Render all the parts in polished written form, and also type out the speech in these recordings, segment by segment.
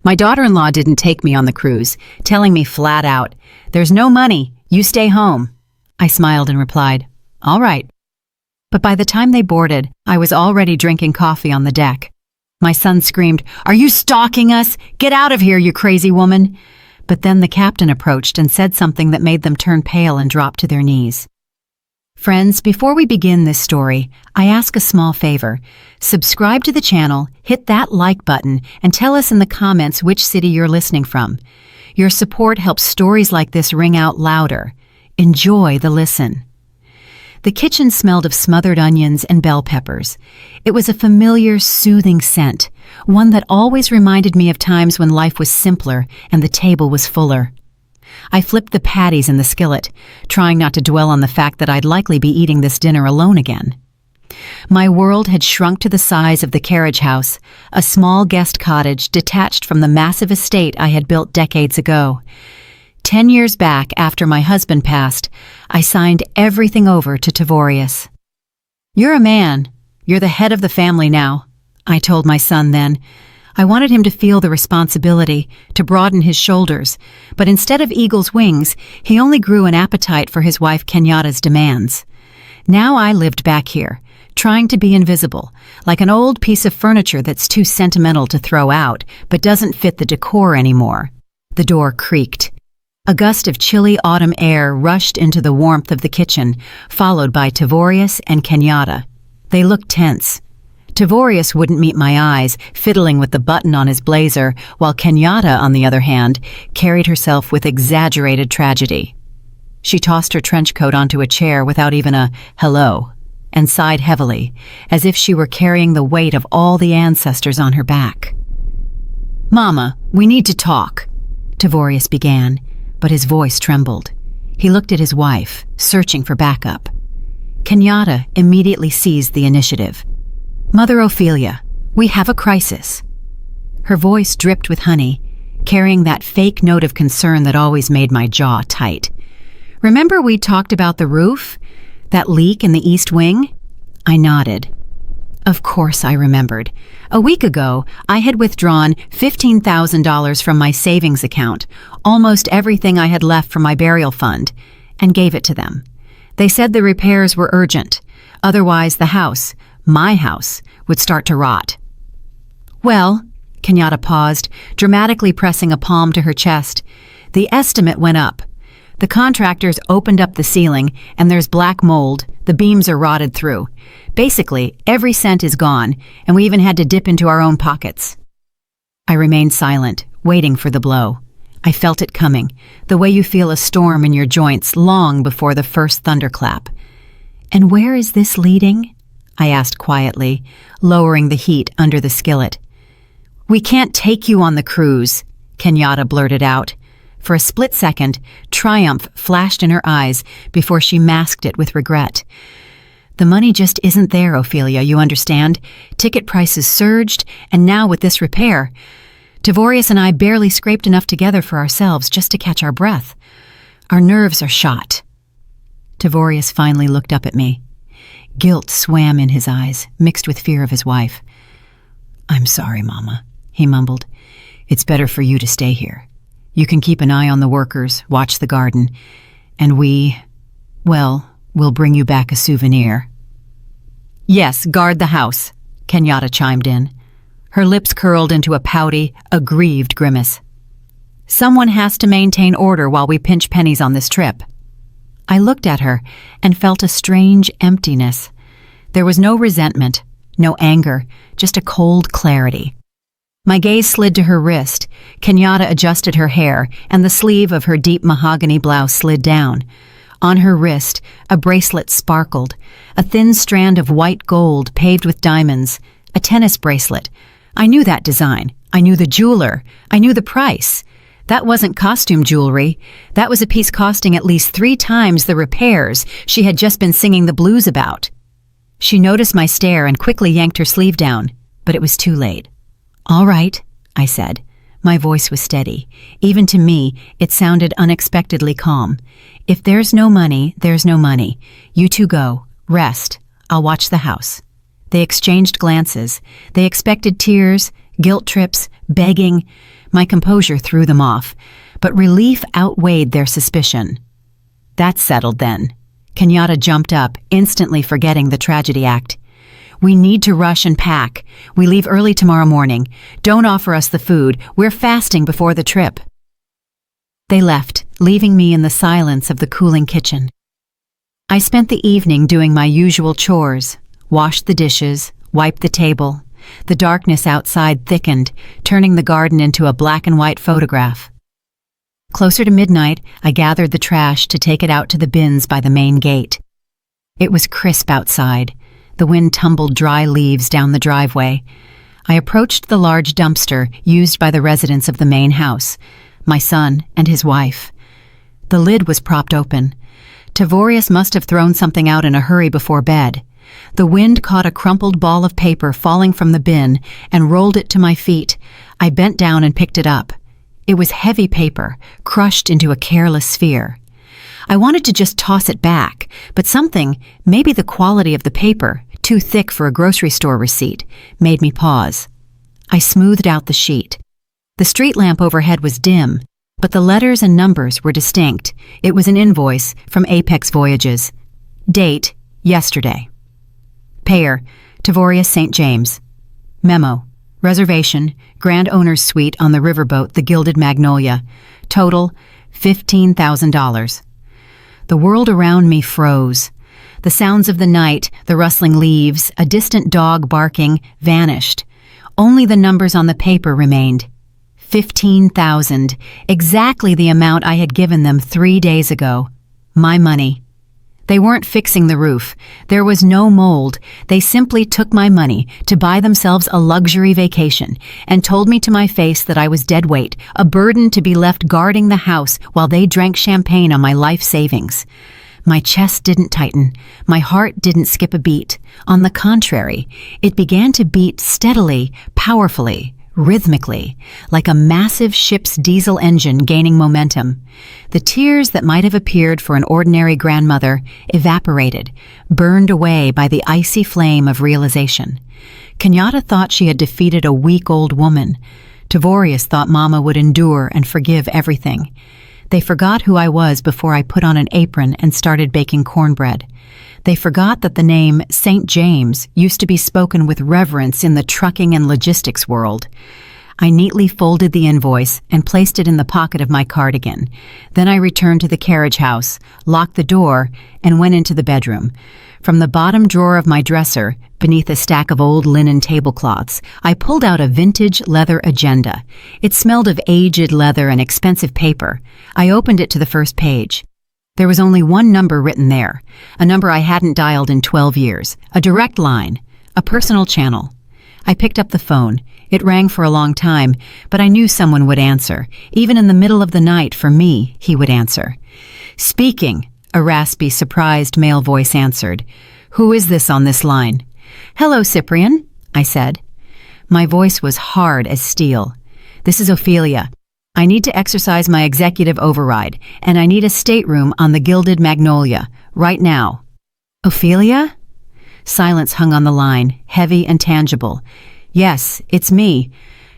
My daughter-in-law didn't take me on the cruise, telling me flat out, "There's no money, you stay home." I smiled and replied, "All right." But by the time they boarded, I was already drinking coffee on the deck. My son screamed, "Are you stalking us? Get out of here, you crazy woman!" But then the captain approached and said something that made them turn pale and drop to their knees. Friends, before we begin this story, I ask a small favor. Subscribe to the channel, hit that like button, and tell us in the comments which city you're listening from. Your support helps stories like this ring out louder. Enjoy the listen. The kitchen smelled of smothered onions and bell peppers. It was a familiar, soothing scent, one that always reminded me of times when life was simpler and the table was fuller. I flipped the patties in the skillet, trying not to dwell on the fact that I'd likely be eating this dinner alone again. My world had shrunk to the size of the carriage house, a small guest cottage detached from the massive estate I had built decades ago. 10 years back, after my husband passed, I signed everything over to Tavorius. "You're a man. You're the head of the family now," I told my son then. I wanted him to feel the responsibility, to broaden his shoulders, but instead of eagle's wings, he only grew an appetite for his wife Kenyatta's demands. Now I lived back here, trying to be invisible, like an old piece of furniture that's too sentimental to throw out, but doesn't fit the decor anymore. The door creaked. A gust of chilly autumn air rushed into the warmth of the kitchen, followed by Tavorius and Kenyatta. They looked tense. Tavorius wouldn't meet my eyes, fiddling with the button on his blazer, while Kenyatta, on the other hand, carried herself with exaggerated tragedy. She tossed her trench coat onto a chair without even a hello, and sighed heavily, as if she were carrying the weight of all the ancestors on her back. "Mama, we need to talk," Tavorius began, but his voice trembled. He looked at his wife, searching for backup. Kenyatta immediately seized the initiative. "Mother Ophelia, we have a crisis." Her voice dripped with honey, carrying that fake note of concern that always made my jaw tight. "Remember we talked about the roof? That leak in the east wing?" I nodded. Of course I remembered. A week ago, I had withdrawn $15,000 from my savings account, almost everything I had left from my burial fund, and gave it to them. They said the repairs were urgent. Otherwise, the house, my house, would start to rot. "Well," Kenyatta paused, dramatically pressing a palm to her chest, "the estimate went up. The contractors opened up the ceiling, and there's black mold. The beams are rotted through. Basically, every cent is gone, and we even had to dip into our own pockets." I remained silent, waiting for the blow. I felt it coming, the way you feel a storm in your joints long before the first thunderclap. "And where is this leading?" I asked quietly, lowering the heat under the skillet. "We can't take you on the cruise," Kenyatta blurted out. For a split second, triumph flashed in her eyes before she masked it with regret. "The money just isn't there, Ophelia, you understand? Ticket prices surged, and now with this repair, Tavorius and I barely scraped enough together for ourselves just to catch our breath. Our nerves are shot." Tavorius finally looked up at me. Guilt swam in his eyes, mixed with fear of his wife. "I'm sorry, Mama," he mumbled. "It's better for you to stay here. You can keep an eye on the workers, watch the garden, and we'll bring you back a souvenir." "Yes, guard the house," Kenyatta chimed in. Her lips curled into a pouty, aggrieved grimace. "Someone has to maintain order while we pinch pennies on this trip." I looked at her and felt a strange emptiness. There was no resentment, no anger, just a cold clarity. My gaze slid to her wrist. Kenyatta adjusted her hair, and the sleeve of her deep mahogany blouse slid down. On her wrist, a bracelet sparkled, a thin strand of white gold paved with diamonds, a tennis bracelet. I knew that design. I knew the jeweler. I knew the price. That wasn't costume jewelry. That was a piece costing at least 3 times the repairs she had just been singing the blues about. She noticed my stare and quickly yanked her sleeve down, but it was too late. "All right," I said. My voice was steady. Even to me, it sounded unexpectedly calm. "If there's no money, there's no money. You two go. Rest. I'll watch the house." They exchanged glances. They expected tears, guilt trips, begging. My composure threw them off, but relief outweighed their suspicion. That's settled then. Kenyatta jumped up, instantly forgetting the tragedy act. We need to rush and pack. We leave early tomorrow morning. Don't offer us the food. We're fasting before the trip. They left, leaving me in the silence of the cooling kitchen. I spent the evening doing my usual chores, washed the dishes, wiped the table. The darkness outside thickened, turning the garden into a black and white photograph. Closer to midnight, I gathered the trash to take it out to the bins by the main gate. It was crisp outside. The wind tumbled dry leaves down the driveway. I approached the large dumpster used by the residents of the main house, my son and his wife. The lid was propped open. Tavorius must have thrown something out in a hurry before bed. The wind caught a crumpled ball of paper falling from the bin and rolled it to my feet. I bent down and picked it up. It was heavy paper, crushed into a careless sphere. I wanted to just toss it back, but something, maybe the quality of the paper, too thick for a grocery store receipt, made me pause. I smoothed out the sheet. The street lamp overhead was dim, but the letters and numbers were distinct. It was an invoice from Apex Voyages. Date, yesterday. Payer, Tavorius St. James. Memo, reservation, Grand Owner's Suite on the riverboat the Gilded Magnolia. Total, $15,000. The world around me froze. The sounds of the night, the rustling leaves, a distant dog barking, vanished. Only the numbers on the paper remained. 15,000, exactly the amount I had given them 3 days ago. My money. They weren't fixing the roof. There was no mold. They simply took my money to buy themselves a luxury vacation and told me to my face that I was dead weight, a burden to be left guarding the house while they drank champagne on my life savings. My chest didn't tighten. My heart didn't skip a beat. On the contrary, it began to beat steadily, powerfully, rhythmically, like a massive ship's diesel engine gaining momentum. The tears that might have appeared for an ordinary grandmother evaporated, burned away by the icy flame of realization. Kenyatta thought she had defeated a weak old woman. Tavorius thought Mama would endure and forgive everything. They forgot who I was before I put on an apron and started baking cornbread. They forgot that the name St. James used to be spoken with reverence in the trucking and logistics world. I neatly folded the invoice and placed it in the pocket of my cardigan. Then I returned to the carriage house, locked the door, and went into the bedroom. From the bottom drawer of my dresser, beneath a stack of old linen tablecloths, I pulled out a vintage leather agenda. It smelled of aged leather and expensive paper. I opened it to the first page. There was only one number written there, a number I hadn't dialed in 12 years, a direct line, a personal channel. I picked up the phone. It rang for a long time, but I knew someone would answer. Even in the middle of the night, for me, he would answer. Speaking, a raspy, surprised male voice answered. Who is this on this line? Hello, Cyprian, I said. My voice was hard as steel. This is Ophelia. I need to exercise my executive override, and I need a stateroom on the Gilded Magnolia, right now. Ophelia? Silence hung on the line, heavy and tangible. Yes, it's me.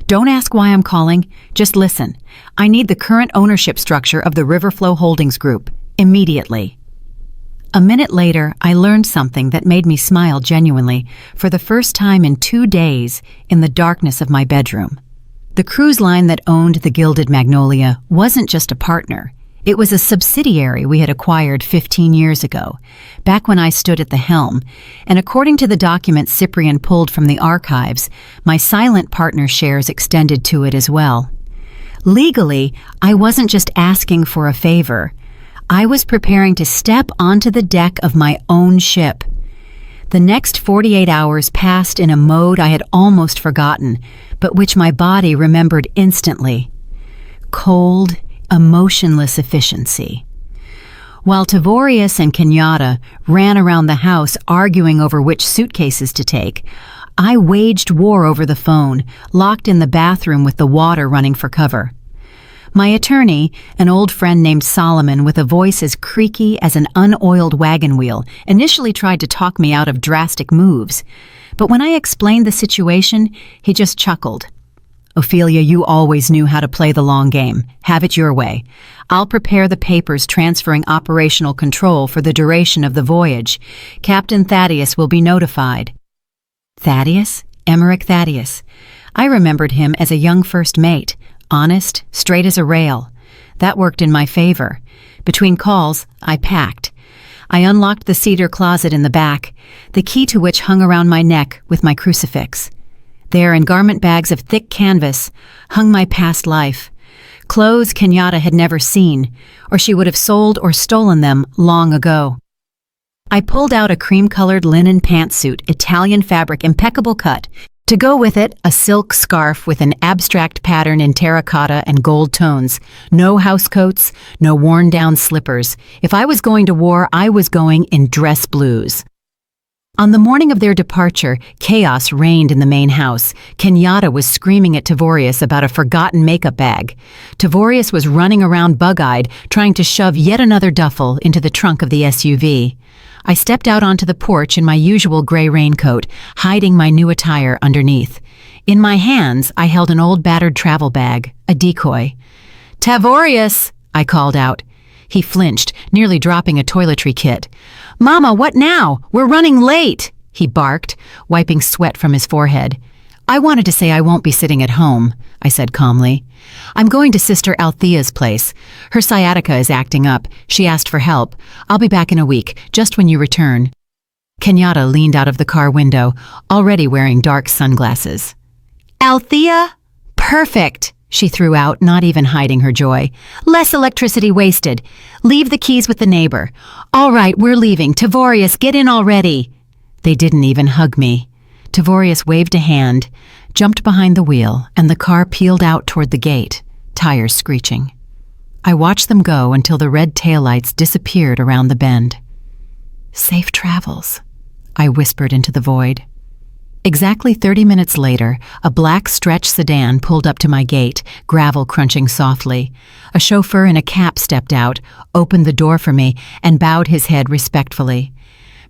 Don't ask why I'm calling, just listen. I need the current ownership structure of the Riverflow Holdings Group, immediately. A minute later, I learned something that made me smile genuinely, for the first time in 2 days, in the darkness of my bedroom. The cruise line that owned the Gilded Magnolia wasn't just a partner. It was a subsidiary we had acquired 15 years ago, back when I stood at the helm, and according to the documents Cyprian pulled from the archives, my silent partner shares extended to it as well. Legally, I wasn't just asking for a favor. I was preparing to step onto the deck of my own ship. The next 48 hours passed in a mode I had almost forgotten, but which my body remembered instantly. Cold, emotionless efficiency. While Tavorius and Kenyatta ran around the house arguing over which suitcases to take, I waged war over the phone, locked in the bathroom with the water running for cover. My attorney, an old friend named Solomon with a voice as creaky as an unoiled wagon wheel, initially tried to talk me out of drastic moves. But when I explained the situation, he just chuckled. Ophelia, you always knew how to play the long game. Have it your way. I'll prepare the papers transferring operational control for the duration of the voyage. Captain Thaddeus will be notified. Thaddeus? Emmerich Thaddeus. I remembered him as a young first mate, honest, straight as a rail. That worked in my favor. Between calls, I packed. I unlocked the cedar closet in the back, the key to which hung around my neck with my crucifix. There, in garment bags of thick canvas, hung my past life. Clothes Kenyatta had never seen, or she would have sold or stolen them long ago. I pulled out a cream-colored linen pantsuit, Italian fabric, impeccable cut. To go with it, a silk scarf with an abstract pattern in terracotta and gold tones. No housecoats, no worn-down slippers. If I was going to war, I was going in dress blues. On the morning of their departure, chaos reigned in the main house. Kenyatta was screaming at Tavorius about a forgotten makeup bag. Tavorius was running around bug-eyed, trying to shove yet another duffel into the trunk of the SUV. I stepped out onto the porch in my usual gray raincoat, hiding my new attire underneath. In my hands, I held an old battered travel bag, a decoy. "Tavorius!" I called out. He flinched, nearly dropping a toiletry kit. "Mama, what now? We're running late!" he barked, wiping sweat from his forehead. "I wanted to say I won't be sitting at home," I said calmly. "I'm going to Sister Althea's place. Her sciatica is acting up. She asked for help. I'll be back in a week, just when you return." Kenyatta leaned out of the car window, already wearing dark sunglasses. "Althea? Perfect!" she threw out, not even hiding her joy. "Less electricity wasted. Leave the keys with the neighbor. All right, we're leaving. Tavorius, get in already." They didn't even hug me. Tavorius waved a hand, jumped behind the wheel, and the car peeled out toward the gate, tires screeching. I watched them go until the red taillights disappeared around the bend. "Safe travels," I whispered into the void. Exactly 30 minutes later, a black stretch sedan pulled up to my gate, gravel crunching softly. A chauffeur in a cap stepped out, opened the door for me, and bowed his head respectfully.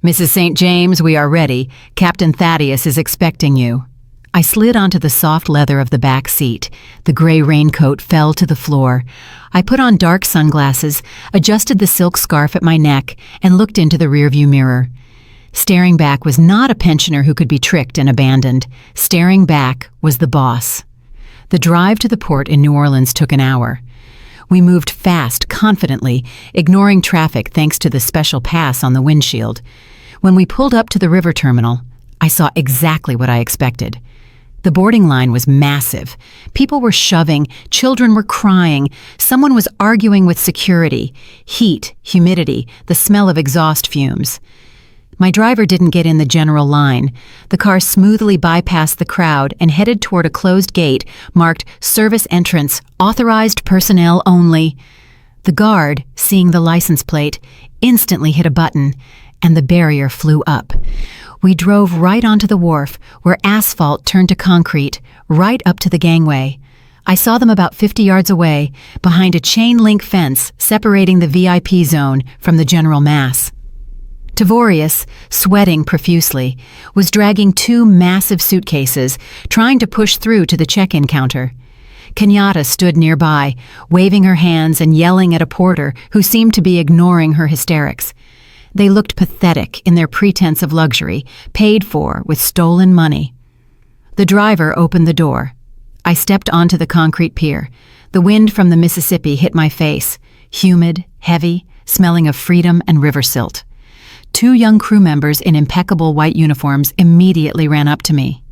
"Mrs. St. James, we are ready. Captain Thaddeus is expecting you." I slid onto the soft leather of the back seat. The gray raincoat fell to the floor. I put on dark sunglasses, adjusted the silk scarf at my neck, and looked into the rearview mirror. Staring back was not a pensioner who could be tricked and abandoned. Staring back was the boss. The drive to the port in New Orleans took an hour. We moved fast, confidently, ignoring traffic thanks to the special pass on the windshield. When we pulled up to the river terminal, I saw exactly what I expected. The boarding line was massive. People were shoving, children were crying, someone was arguing with security. Heat, humidity, the smell of exhaust fumes. My driver didn't get in the general line. The car smoothly bypassed the crowd and headed toward a closed gate marked "Service Entrance, Authorized Personnel Only." The guard, seeing the license plate, instantly hit a button, and the barrier flew up. We drove right onto the wharf, where asphalt turned to concrete, right up to the gangway. I saw them about 50 yards away, behind a chain-link fence separating the VIP zone from the general mass. Tavorius, sweating profusely, was dragging 2 massive suitcases, trying to push through to the check-in counter. Kenyatta stood nearby, waving her hands and yelling at a porter who seemed to be ignoring her hysterics. They looked pathetic in their pretense of luxury, paid for with stolen money. The driver opened the door. I stepped onto the concrete pier. The wind from the Mississippi hit my face, humid, heavy, smelling of freedom and river silt. 2 young crew members in impeccable white uniforms immediately ran up to me.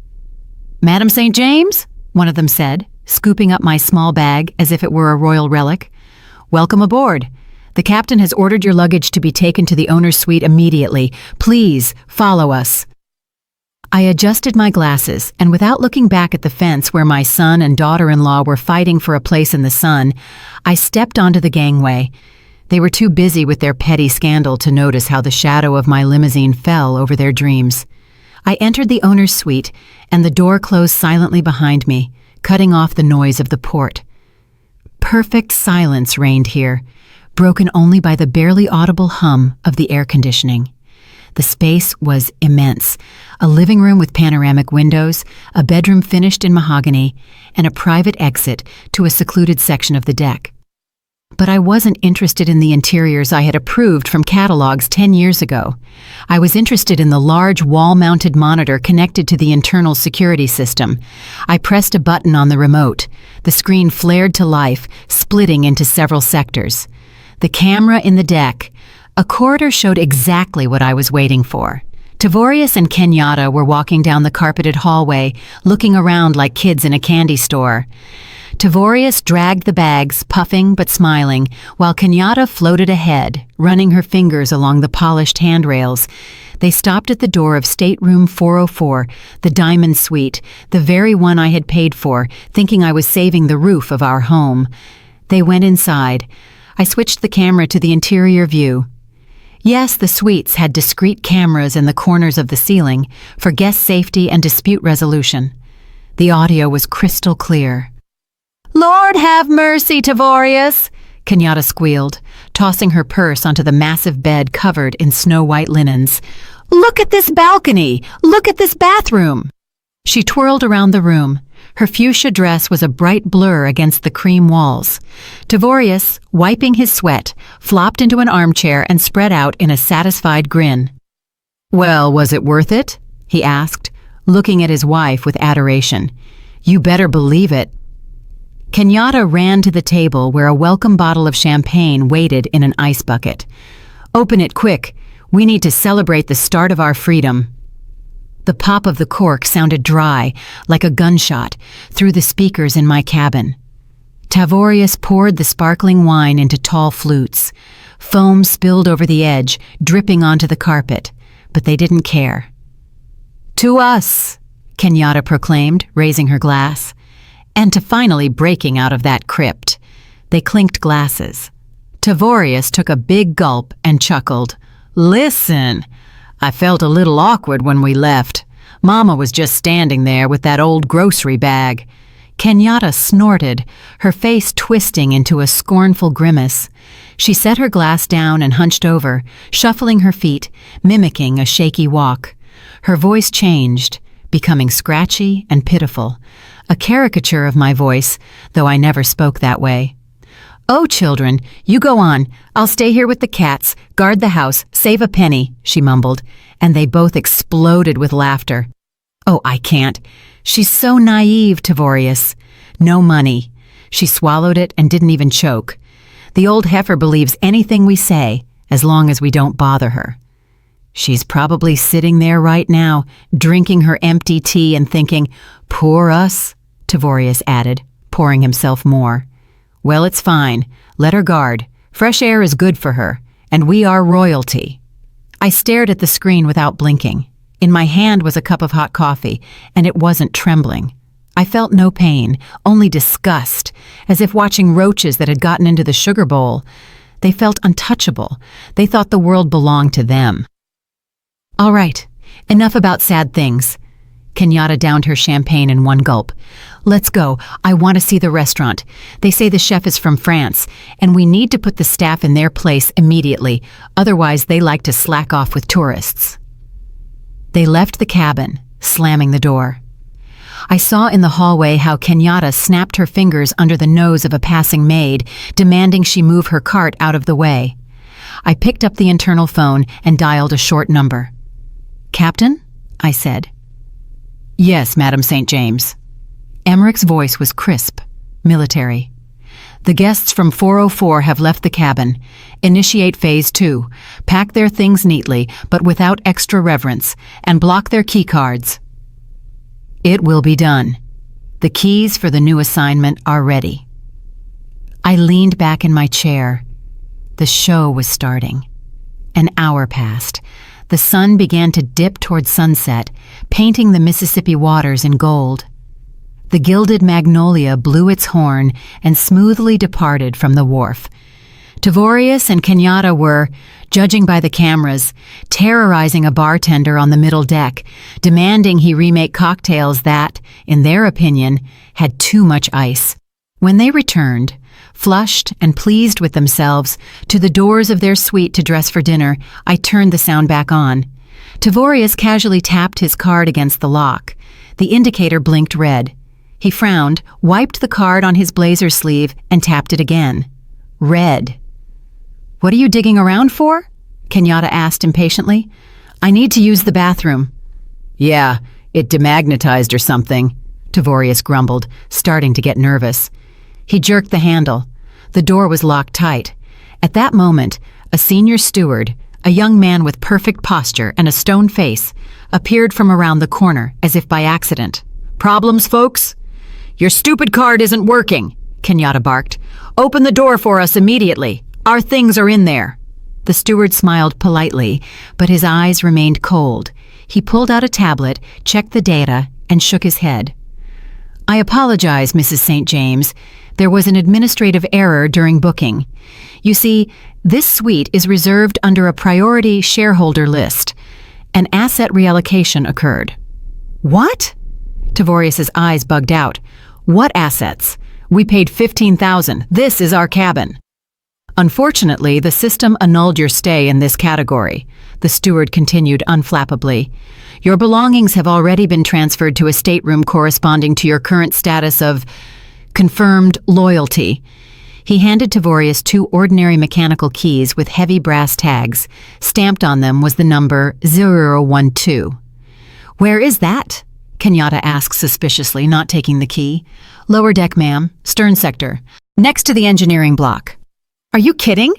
"Madam St. James?" one of them said, scooping up my small bag as if it were a royal relic. "Welcome aboard. The captain has ordered your luggage to be taken to the owner's suite immediately. Please follow us." I adjusted my glasses, and without looking back at the fence where my son and daughter-in-law were fighting for a place in the sun, I stepped onto the gangway. They were too busy with their petty scandal to notice how the shadow of my limousine fell over their dreams. I entered the owner's suite, and the door closed silently behind me, cutting off the noise of the port. Perfect silence reigned here, broken only by the barely audible hum of the air conditioning. The space was immense. A living room with panoramic windows, a bedroom finished in mahogany, and a private exit to a secluded section of the deck. But I wasn't interested in the interiors I had approved from catalogs 10 years ago. I was interested in the large wall-mounted monitor connected to the internal security system. I pressed a button on the remote. The screen flared to life, splitting into several sectors. The camera in the deck. A corridor showed exactly what I was waiting for. Tavorius and Kenyatta were walking down the carpeted hallway, looking around like kids in a candy store. Tavorius dragged the bags, puffing but smiling, while Kenyatta floated ahead, running her fingers along the polished handrails. They stopped at the door of stateroom 404, the diamond suite, the very one I had paid for, thinking I was saving the roof of our home. They went inside. I switched the camera to the interior view. Yes, the suites had discrete cameras in the corners of the ceiling for guest safety and dispute resolution. The audio was crystal clear. "Lord have mercy, Tavorius," Kenyatta squealed, tossing her purse onto the massive bed covered in snow-white linens. "Look at this balcony! Look at this bathroom!" She twirled around the room. Her fuchsia dress was a bright blur against the cream walls. Tavorius, wiping his sweat, flopped into an armchair and spread out in a satisfied grin. "Well, was it worth it?" he asked, looking at his wife with adoration. "You better believe it." Kenyatta ran to the table where a welcome bottle of champagne waited in an ice bucket. "Open it quick. We need to celebrate the start of our freedom." The pop of the cork sounded dry, like a gunshot, through the speakers in my cabin. Tavorius poured the sparkling wine into tall flutes. Foam spilled over the edge, dripping onto the carpet, but they didn't care. "To us," Kenyatta proclaimed, raising her glass. And to finally breaking out of that crypt. They clinked glasses. Tavorius took a big gulp and chuckled. "Listen, I felt a little awkward when we left. Mama was just standing there with that old grocery bag." Kenyatta snorted, her face twisting into a scornful grimace. She set her glass down and hunched over, shuffling her feet, mimicking a shaky walk. Her voice changed, becoming scratchy and pitiful. A caricature of my voice, though I never spoke that way. "Oh, children, you go on. I'll stay here with the cats, guard the house, save a penny," she mumbled, and they both exploded with laughter. "Oh, I can't. She's so naive, Tavorius. No money." She swallowed it and didn't even choke. "The old heifer believes anything we say, as long as we don't bother her." "She's probably sitting there right now, drinking her empty tea and thinking, 'Poor us,'" Tavorius added, pouring himself more. "Well, it's fine. Let her guard. Fresh air is good for her, and we are royalty." I stared at the screen without blinking. In my hand was a cup of hot coffee, and it wasn't trembling. I felt no pain, only disgust, as if watching roaches that had gotten into the sugar bowl. They felt untouchable. They thought the world belonged to them. "All right, enough about sad things." Kenyatta downed her champagne in one gulp. "Let's go. I want to see the restaurant. They say the chef is from France, and we need to put the staff in their place immediately. Otherwise, they like to slack off with tourists." They left the cabin, slamming the door. I saw in the hallway how Kenyatta snapped her fingers under the nose of a passing maid, demanding she move her cart out of the way. I picked up the internal phone and dialed a short number. "Captain?" I said. "Yes, Madam St. James." Emmerich's voice was crisp, military. "The guests from 404 have left the cabin. Initiate Phase 2. Pack their things neatly, but without extra reverence, and block their key cards." "It will be done. The keys for the new assignment are ready." I leaned back in my chair. The show was starting. An hour passed. The sun began to dip toward sunset, painting the Mississippi waters in gold. The gilded magnolia blew its horn and smoothly departed from the wharf. Tavorius and Kenyatta were, judging by the cameras, terrorizing a bartender on the middle deck, demanding he remake cocktails that, in their opinion, had too much ice. When they returned, flushed and pleased with themselves, to the doors of their suite to dress for dinner, I turned the sound back on. Tavorius casually tapped his card against the lock. The indicator blinked red. He frowned, wiped the card on his blazer sleeve, and tapped it again. Red. "What are you digging around for?" Kenyatta asked impatiently. "I need to use the bathroom." "Yeah, it demagnetized or something," Tavorius grumbled, starting to get nervous. He jerked the handle. The door was locked tight. At that moment, a senior steward, a young man with perfect posture and a stone face, appeared from around the corner as if by accident. "Problems, folks?" "Your stupid card isn't working," Kenyatta barked. "Open the door for us immediately. Our things are in there." The steward smiled politely, but his eyes remained cold. He pulled out a tablet, checked the data, and shook his head. "I apologize, Mrs. St. James. There was an administrative error during booking. You see, this suite is reserved under a priority shareholder list. An asset reallocation occurred." "What?" Tavorius's eyes bugged out. "What assets? We paid $15,000. This is our cabin." "Unfortunately, the system annulled your stay in this category," the steward continued unflappably. "Your belongings have already been transferred to a stateroom corresponding to your current status of confirmed loyalty." He handed Tavorius 2 ordinary mechanical keys with heavy brass tags. Stamped on them was the number 012. "Where is that?" Kenyatta asked suspiciously, not taking the key. "Lower deck, ma'am. Stern sector. Next to the engineering block." "Are you kidding?"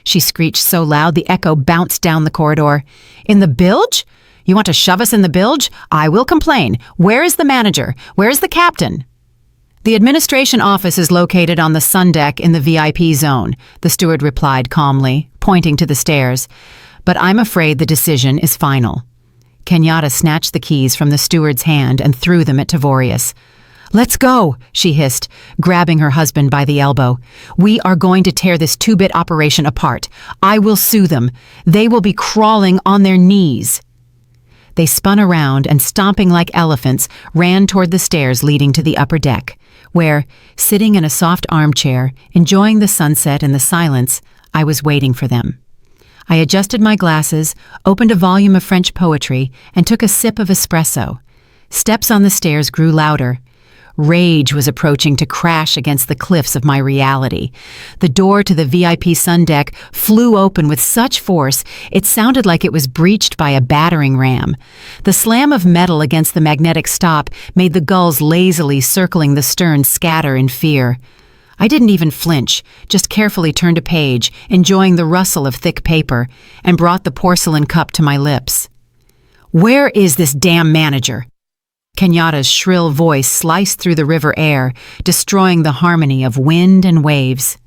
she screeched so loud the echo bounced down the corridor. "In the bilge? You want to shove us in the bilge? I will complain. Where is the manager? Where is the captain?" "The administration office is located on the sun deck in the VIP zone," the steward replied calmly, pointing to the stairs. "But I'm afraid the decision is final." Kenyatta snatched the keys from the steward's hand and threw them at Tavorius. "Let's go," she hissed, grabbing her husband by the elbow. "We are going to tear this 2-bit operation apart. I will sue them. They will be crawling on their knees." They spun around and, stomping like elephants, ran toward the stairs leading to the upper deck, where, sitting in a soft armchair, enjoying the sunset and the silence, I was waiting for them. I adjusted my glasses, opened a volume of French poetry, and took a sip of espresso. Steps on the stairs grew louder. Rage was approaching to crash against the cliffs of my reality. The door to the VIP sun deck flew open with such force it sounded like it was breached by a battering ram. The slam of metal against the magnetic stop made the gulls lazily circling the stern scatter in fear. I didn't even flinch, just carefully turned a page, enjoying the rustle of thick paper, and brought the porcelain cup to my lips. "Where is this damn manager?" Kenyatta's shrill voice sliced through the river air, destroying the harmony of wind and waves.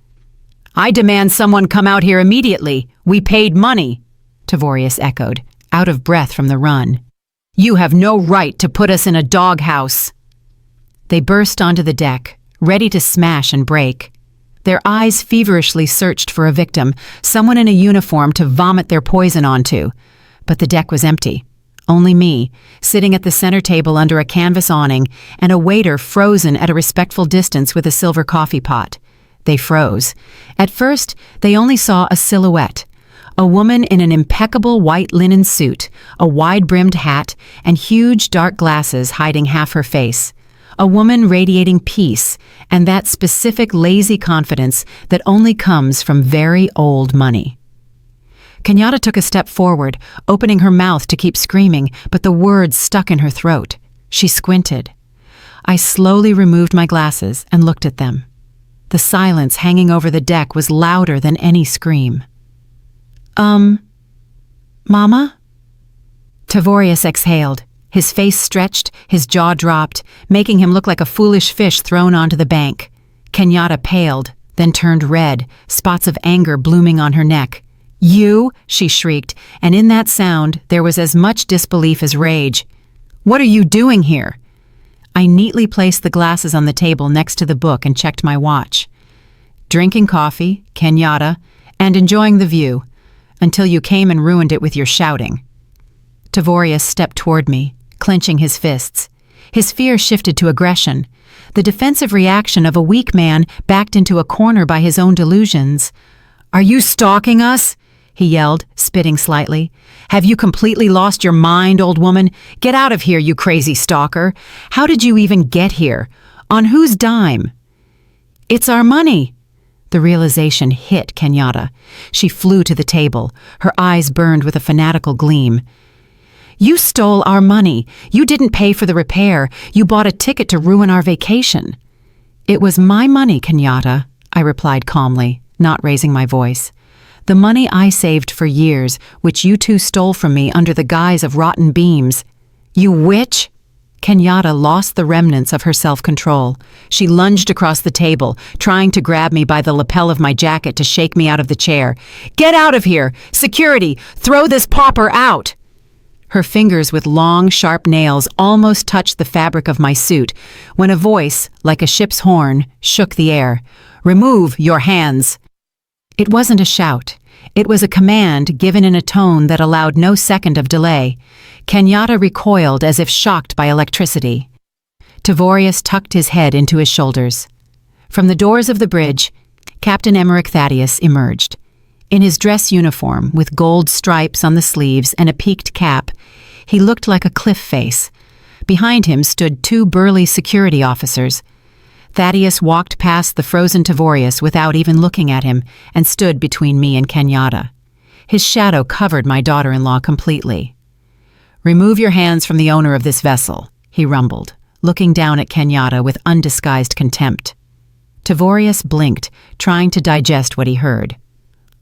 "I demand someone come out here immediately. We paid money," Tavorius echoed, out of breath from the run. "You have no right to put us in a doghouse." They burst onto the deck, ready to smash and break. Their eyes feverishly searched for a victim, someone in a uniform to vomit their poison onto. But the deck was empty. Only me, sitting at the center table under a canvas awning, and a waiter frozen at a respectful distance with a silver coffee pot. They froze. At first, they only saw a silhouette. A woman in an impeccable white linen suit, a wide-brimmed hat, and huge dark glasses hiding half her face. A woman radiating peace and that specific lazy confidence that only comes from very old money. Kenyatta took a step forward, opening her mouth to keep screaming, but the words stuck in her throat. She squinted. I slowly removed my glasses and looked at them. The silence hanging over the deck was louder than any scream. Mama? Tavorius exhaled. His face stretched, his jaw dropped, making him look like a foolish fish thrown onto the bank. Kenyatta paled, then turned red, spots of anger blooming on her neck. "You?" she shrieked, and in that sound there was as much disbelief as rage. "What are you doing here?" I neatly placed the glasses on the table next to the book and checked my watch. "Drinking coffee, Kenyatta, and enjoying the view, until you came and ruined it with your shouting." Tavorius stepped toward me, clenching his fists. His fear shifted to aggression, the defensive reaction of a weak man backed into a corner by his own delusions. "Are you stalking us?" he yelled, spitting slightly. "Have you completely lost your mind, old woman? Get out of here, you crazy stalker. How did you even get here? On whose dime?" "It's our money." The realization hit Kenyatta. She flew to the table. Her eyes burned with a fanatical gleam. "You stole our money. You didn't pay for the repair. You bought a ticket to ruin our vacation." "It was my money, Kenyatta," I replied calmly, not raising my voice. "The money I saved for years, which you two stole from me under the guise of rotten beams." "You witch!" Kenyatta lost the remnants of her self-control. She lunged across the table, trying to grab me by the lapel of my jacket to shake me out of the chair. "Get out of here! Security! Throw this pauper out!" Her fingers with long, sharp nails almost touched the fabric of my suit when a voice, like a ship's horn, shook the air. "Remove your hands!" It wasn't a shout. It was a command given in a tone that allowed no second of delay. Kenyatta recoiled as if shocked by electricity. Tavorius tucked his head into his shoulders. From the doors of the bridge, Captain Emmerich Thaddeus emerged. In his dress uniform, with gold stripes on the sleeves and a peaked cap, he looked like a cliff face. Behind him stood two burly security officers. Thaddeus walked past the frozen Tavorius without even looking at him and stood between me and Kenyatta. His shadow covered my daughter-in-law completely. "Remove your hands from the owner of this vessel," he rumbled, looking down at Kenyatta with undisguised contempt. Tavorius blinked, trying to digest what he heard.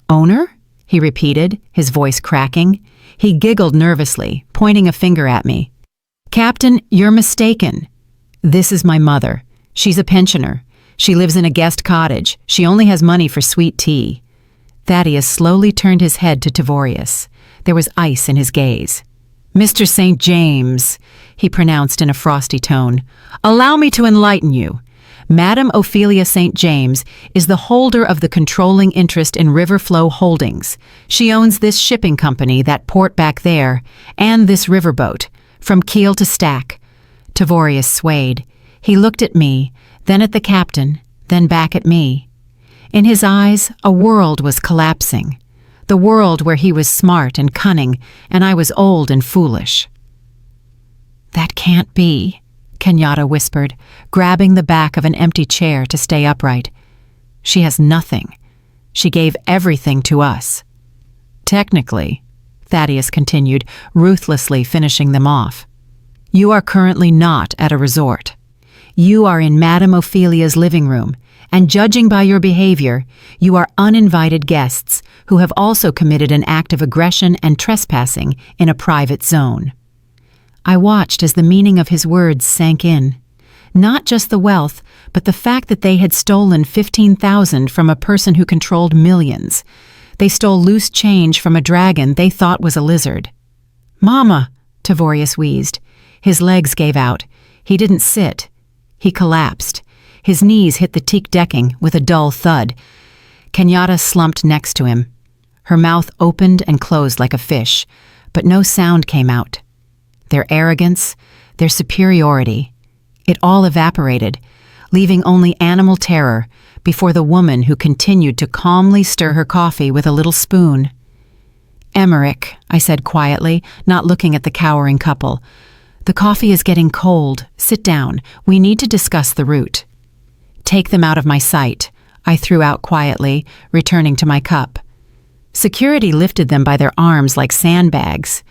"Owner?" he repeated, his voice cracking. He giggled nervously, pointing a finger at me. "Captain, you're mistaken. This is my mother. She's a pensioner. She lives in a guest cottage. She only has money for sweet tea." Thaddeus slowly turned his head to Tavorius. There was ice in his gaze. "Mr. St. James," he pronounced in a frosty tone, "allow me to enlighten you. Madam Ophelia St. James is the holder of the controlling interest in Riverflow Holdings. She owns this shipping company, that port back there, and this riverboat, from keel to stack." Tavorius swayed. He looked at me, then at the captain, then back at me. In his eyes, a world was collapsing. The world where he was smart and cunning, and I was old and foolish. "That can't be," Kenyatta whispered, grabbing the back of an empty chair to stay upright. "She has nothing. She gave everything to us." "Technically," Thaddeus continued, ruthlessly finishing them off, "you are currently not at a resort. You are in Madame Ophelia's living room, and judging by your behavior, you are uninvited guests who have also committed an act of aggression and trespassing in a private zone." I watched as the meaning of his words sank in. Not just the wealth, but the fact that they had stolen 15,000 from a person who controlled millions. They stole loose change from a dragon they thought was a lizard. "Mama," Tavorius wheezed. His legs gave out. He didn't sit. He collapsed. His knees hit the teak decking with a dull thud. Kenyatta slumped next to him. Her mouth opened and closed like a fish, but no sound came out. Their arrogance, their superiority, it all evaporated, leaving only animal terror before the woman who continued to calmly stir her coffee with a little spoon. "Emmerich," I said quietly, not looking at the cowering couple. "The coffee is getting cold. Sit down. We need to discuss the route." "Take them out of my sight," I threw out quietly, returning to my cup. Security lifted them by their arms like sandbags.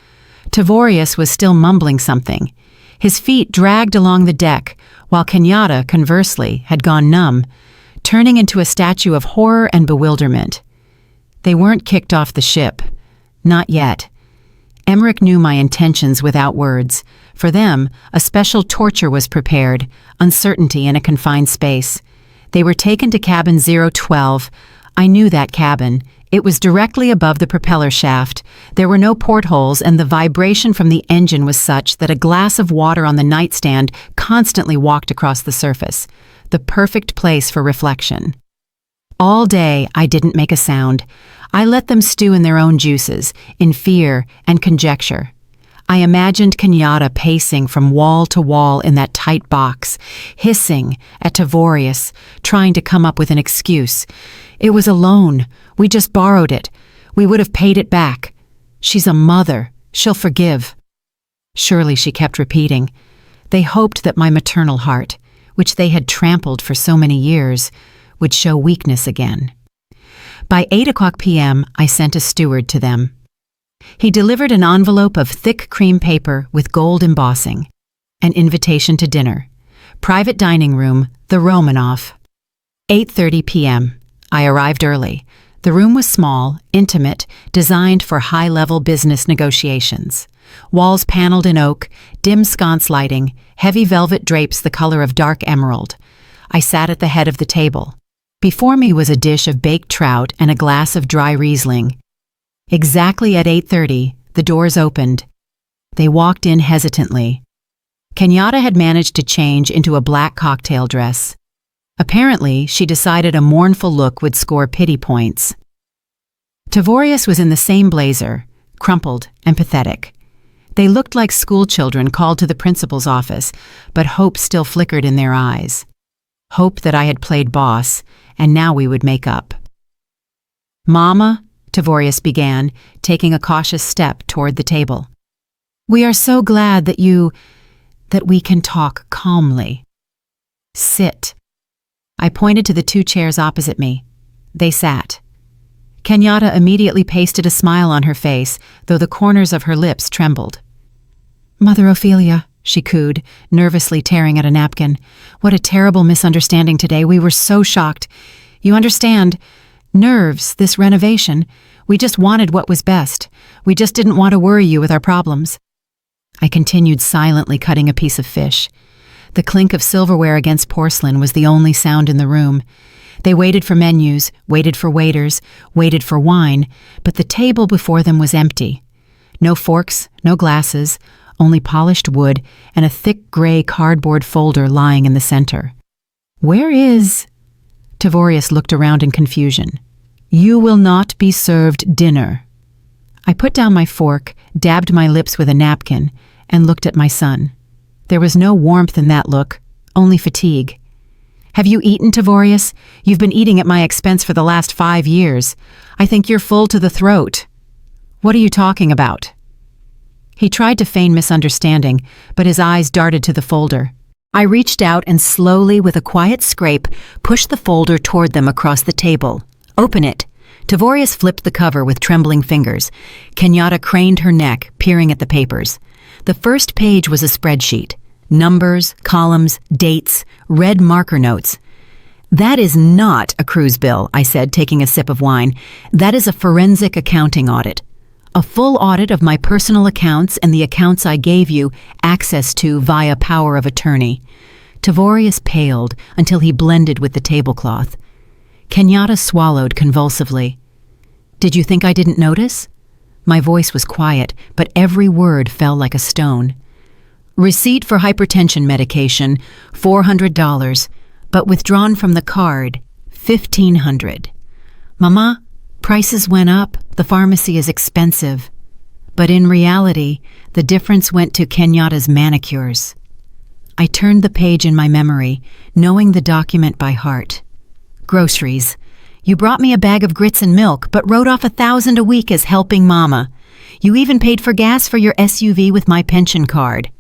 Tavorius was still mumbling something. His feet dragged along the deck, while Kenyatta, conversely, had gone numb, turning into a statue of horror and bewilderment. They weren't kicked off the ship. Not yet. Emmerich knew my intentions without words. For them, a special torture was prepared, uncertainty in a confined space. They were taken to cabin 012. I knew that cabin. It was directly above the propeller shaft. There were no portholes, and the vibration from the engine was such that a glass of water on the nightstand constantly walked across the surface. The perfect place for reflection. All day, I didn't make a sound. I let them stew in their own juices, in fear and conjecture. I imagined Kenyatta pacing from wall to wall in that tight box, hissing at Tavorius, trying to come up with an excuse. It was a loan. We just borrowed it. We would have paid it back. She's a mother. She'll forgive. Surely, she kept repeating. They hoped that my maternal heart, which they had trampled for so many years, would show weakness again. By 8:00 p.m., I sent a steward to them. He delivered an envelope of thick cream paper with gold embossing, an invitation to dinner, private dining room, the Romanoff. 8:30 p.m. I arrived early. The room was small, intimate, designed for high-level business negotiations. Walls paneled in oak, dim sconce lighting, heavy velvet drapes the color of dark emerald. I sat at the head of the table. Before me was a dish of baked trout and a glass of dry Riesling. Exactly at 8:30, the doors opened. They walked in hesitantly. Kenyatta had managed to change into a black cocktail dress. Apparently, she decided a mournful look would score pity points. Tavorius was in the same blazer, crumpled and pathetic. They looked like schoolchildren called to the principal's office, but hope still flickered in their eyes. Hope that I had played boss, and now we would make up. "Mama," Tavorius began, taking a cautious step toward the table. "We are so glad that we can talk calmly. Sit." I pointed to the two chairs opposite me. They sat. Kenyatta immediately pasted a smile on her face, though the corners of her lips trembled. "Mother Ophelia," she cooed, nervously tearing at a napkin. "What a terrible misunderstanding today. We were so shocked. You understand. Nerves, this renovation. We just wanted what was best. We just didn't want to worry you with our problems." I continued silently cutting a piece of fish. The clink of silverware against porcelain was the only sound in the room. They waited for menus, waited for waiters, waited for wine, but the table before them was empty. No forks, no glasses, only polished wood and a thick gray cardboard folder lying in the center. "Where is—" Tavorius looked around in confusion. "You will not be served dinner." I put down my fork, dabbed my lips with a napkin, and looked at my son. There was no warmth in that look, only fatigue. "Have you eaten, Tavorius? You've been eating at my expense for the last 5 years. I think you're full to the throat." "What are you talking about?" He tried to feign misunderstanding, but his eyes darted to the folder. I reached out and slowly, with a quiet scrape, pushed the folder toward them across the table. "Open it." Tavorius flipped the cover with trembling fingers. Kenyatta craned her neck, peering at the papers. The first page was a spreadsheet. Numbers, columns, dates, red marker notes. "That is not a cruise bill," I said, taking a sip of wine. "That is a forensic accounting audit. A full audit of my personal accounts and the accounts I gave you access to via power of attorney." Tavorius paled until he blended with the tablecloth. Kenyatta swallowed convulsively. "Did you think I didn't notice?" My voice was quiet, but every word fell like a stone. "Receipt for hypertension medication, $400, but withdrawn from the card, $1,500. Mama, prices went up, the pharmacy is expensive." But in reality, the difference went to Kenyatta's manicures. I turned the page in my memory, knowing the document by heart. "Groceries. You brought me a bag of grits and milk, but wrote off $1,000 a week as helping Mama. You even paid for gas for your SUV with my pension card."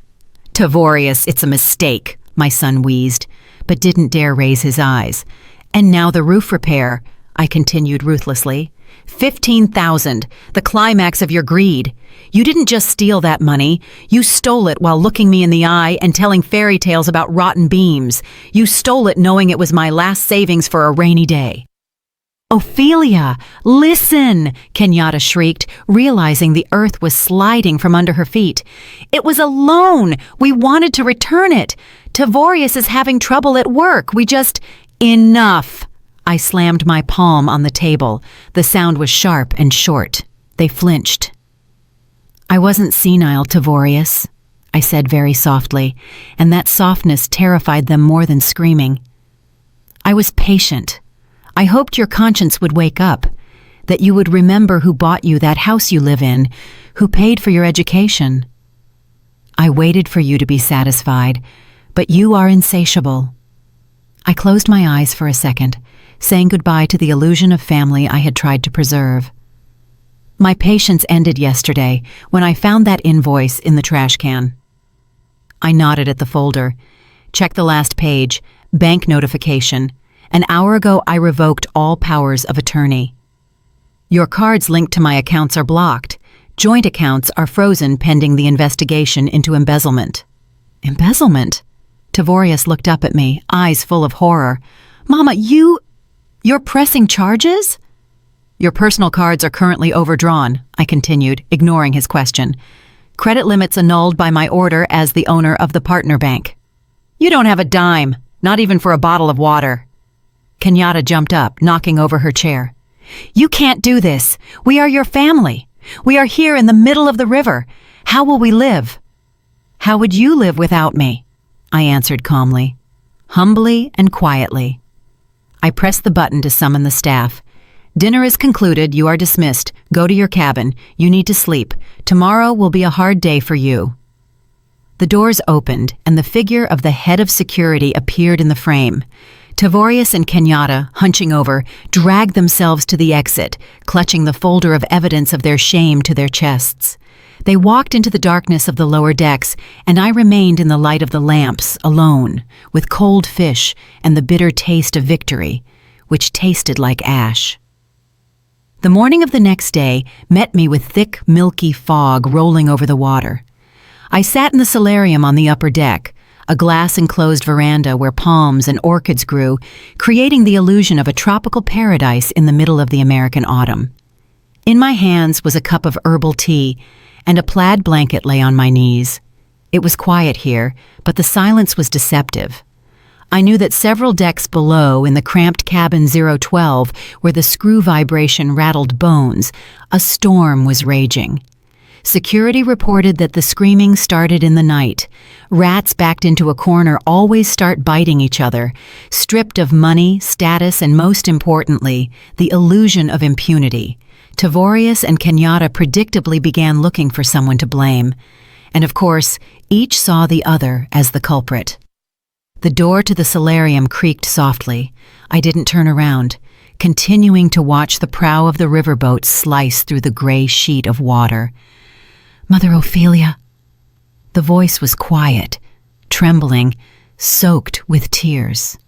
"Tavorius, it's a mistake," my son wheezed, but didn't dare raise his eyes. "And now the roof repair," I continued ruthlessly. $15,000, the climax of your greed. You didn't just steal that money. You stole it while looking me in the eye and telling fairy tales about rotten beams. You stole it knowing it was my last savings for a rainy day. "Ophelia, listen!" Kenyatta shrieked, realizing the earth was sliding from under her feet. "It was a loan. We wanted to return it. Tavorius is having trouble at work. We just—" "Enough!" I slammed my palm on the table. The sound was sharp and short. They flinched. "I wasn't senile, Tavorius," I said very softly, and that softness terrified them more than screaming. "I was patient. I hoped your conscience would wake up, that you would remember who bought you that house you live in, who paid for your education. I waited for you to be satisfied, but you are insatiable." I closed my eyes for a second, saying goodbye to the illusion of family I had tried to preserve. My patience ended yesterday when I found that invoice in the trash can. I nodded at the folder. Check the last page. Bank notification. An hour ago, I revoked all powers of attorney. Your cards linked to my accounts are blocked. Joint accounts are frozen pending the investigation into embezzlement. Embezzlement? Tavorius looked up at me, eyes full of horror. Mama, you're pressing charges? Your personal cards are currently overdrawn, I continued, ignoring his question. Credit limits annulled by my order as the owner of the partner bank. You don't have a dime, not even for a bottle of water. Kenyatta jumped up, knocking over her chair. You can't do this. We are your family. We are here in the middle of the river. How will we live? How would you live without me? I answered calmly, humbly and quietly. I pressed the button to summon the staff. Dinner is concluded. You are dismissed. Go to your cabin. You need to sleep. Tomorrow will be a hard day for you. The doors opened, and the figure of the head of security appeared in the frame. Tavorius and Kenyatta, hunching over, dragged themselves to the exit, clutching the folder of evidence of their shame to their chests. They walked into the darkness of the lower decks, and I remained in the light of the lamps, alone, with cold fish and the bitter taste of victory, which tasted like ash. The morning of the next day met me with thick, milky fog rolling over the water. I sat in the solarium on the upper deck, a glass-enclosed veranda where palms and orchids grew, creating the illusion of a tropical paradise in the middle of the American autumn. In my hands was a cup of herbal tea, and a plaid blanket lay on my knees. It was quiet here, but the silence was deceptive. I knew that several decks below, in the cramped cabin 012, where the screw vibration rattled bones, a storm was raging. Security reported that the screaming started in the night. Rats backed into a corner always start biting each other, stripped of money, status, and most importantly, the illusion of impunity. Tavorius and Kenyatta predictably began looking for someone to blame. And of course, each saw the other as the culprit. The door to the solarium creaked softly. I didn't turn around, continuing to watch the prow of the riverboat slice through the gray sheet of water. Mother Ophelia. The voice was quiet, trembling, soaked with tears.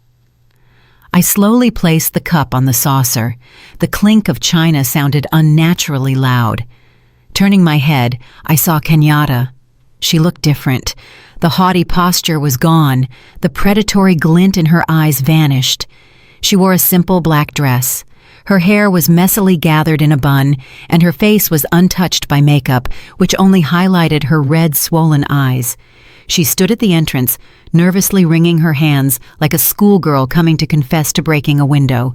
I slowly placed the cup on the saucer. The clink of china sounded unnaturally loud. Turning my head, I saw Kenyatta. She looked different. The haughty posture was gone. The predatory glint in her eyes vanished. She wore a simple black dress. Her hair was messily gathered in a bun, and her face was untouched by makeup, which only highlighted her red, swollen eyes. She stood at the entrance, nervously wringing her hands like a schoolgirl coming to confess to breaking a window.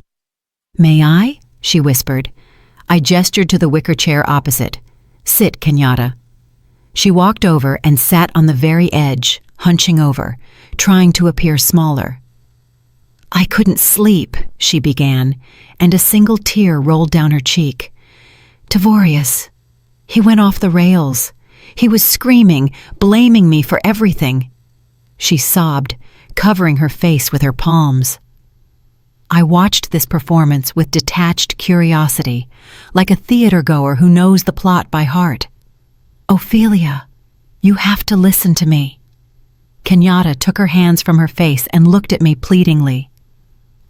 "May I?" she whispered. I gestured to the wicker chair opposite. "Sit, Kenyatta." She walked over and sat on the very edge, hunching over, trying to appear smaller. "I couldn't sleep," she began, and a single tear rolled down her cheek. "Tavorius, he went off the rails. He was screaming, blaming me for everything." She sobbed, covering her face with her palms. I watched this performance with detached curiosity, like a theater-goer who knows the plot by heart. "Ophelia, you have to listen to me." Kenyatta took her hands from her face and looked at me pleadingly.